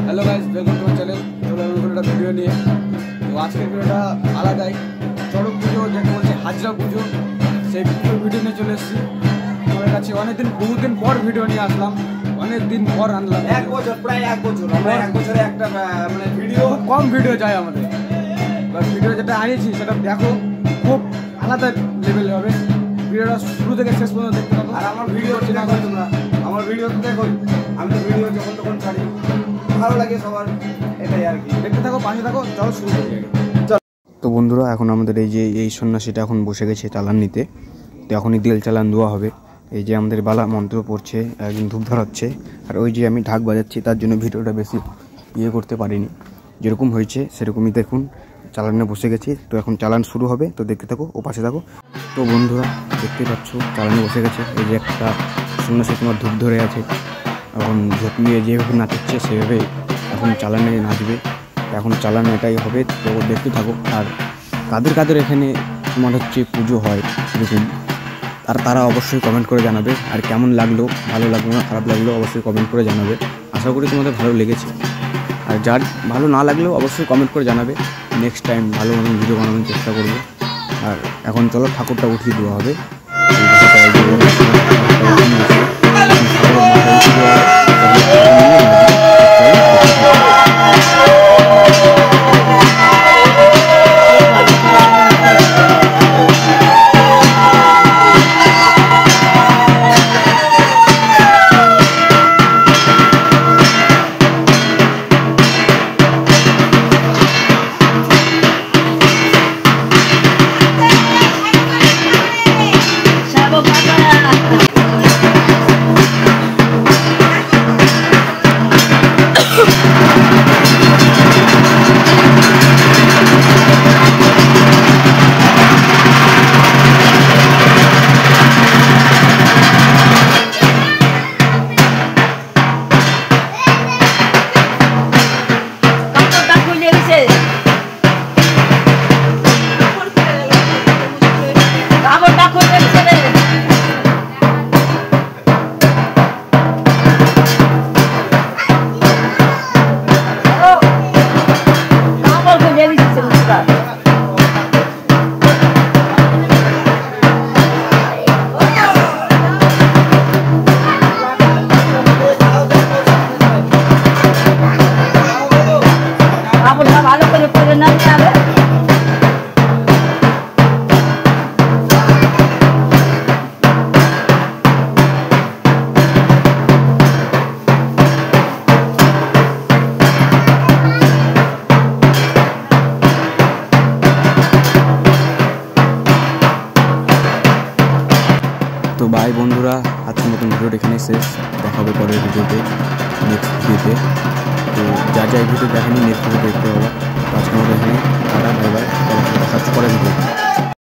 Hello guys, welcome to my channel. চলো নতুন একটা ভিডিও নিয়ে। তো আজকের ভিডিওটা আলাদাই, চড়ক পুজো যেটা বলছে হাজরা পুজো, সেই পুজোর ভিডিও নিয়ে চলে এসেছি। আমার কাছে বহুদিন পর ভিডিও নিয়ে আসলাম, অনেক দিন পর আনলাম। প্রায় এক বছর আমরা এক বছরে একটা মানে ভিডিও কম ভিডিও যায় আমাদের। এবার ভিডিও যেটা আনিয়েছি সেটা দেখো, খুব আলাদা লেভেল হবে। ভিডিওটা শুরু থেকে শেষ পর্যন্ত দেখতে পাবো। আর আমার ভিডিও দেখো তোমরা, আমার ভিডিও তো দেখো, আমি তো ভিডিও যখন তখন ছাড়ি, ভালো লাগে সবার, এটাই আর কি। দেখতে থাকো, পাশে থাকো, চলো শুরু করি। তো বন্ধুরা, এখন আমাদের এই সন্ন্যাসীটা এখন বসে গেছে চালান নিতে। তো এখনই তেল চালান দেওয়া হবে। এই যে আমাদের বালা মন্ত্র পড়ছে, একজন ধূপ ধরাচ্ছে, আর ওই যে আমি ঢাক বাজাচ্ছি, তার জন্য ভিডিওটা বেশি করতে পারিনি। যেরকম হয়েছে সেরকমই দেখুন, চালানে বসে গেছি। তো এখন চালান শুরু হবে, তো দেখতে থাকো ও পাশে থাকো। তো বন্ধুরা, দেখতে পাচ্ছ চালানে বসে গেছে। এই যে একটা সন্ন্যাসী তোমার ধূপ ধরে আছে, এখন ঝোঁপিয়ে যেভাবে নাচাচ্ছে সেভাবে এখন চালানে নাচবে। এখন চালান এটাই হবে, তো দেখতে থাকো। আর কাদের কাদের এখানে তোমার হচ্ছে পুজো হয় এরকম, আর তারা অবশ্যই কমেন্ট করে জানাবে। আর কেমন লাগলো, ভালো লাগলো না খারাপ লাগলো, অবশ্যই কমেন্ট করে জানাবে। আশা করি তোমাদের ভালো লেগেছে। আর যার ভালো না লাগলেও অবশ্যই কমেন্ট করে জানাবে। নেক্সট টাইম ভালো মতন ভিডিও বানানোর চেষ্টা করবো। আর এখন চলো, ঠাকুরটা উঠিয়ে দেওয়া হবে। তো বাই বন্ধুরা, আজকের মতন ভিডিওটা এখানে শেষ। দেখা হবে পরের ভিডিওতে, নেক্সট ভিডিওতে। তো যা যা ভিডিও দেখেনি নেক্সট ভিডিও দেখতে হবে। তো আজকের মতো এখানে টাটা, বাই বাই, দেখা হচ্ছে পরের ভিডিও।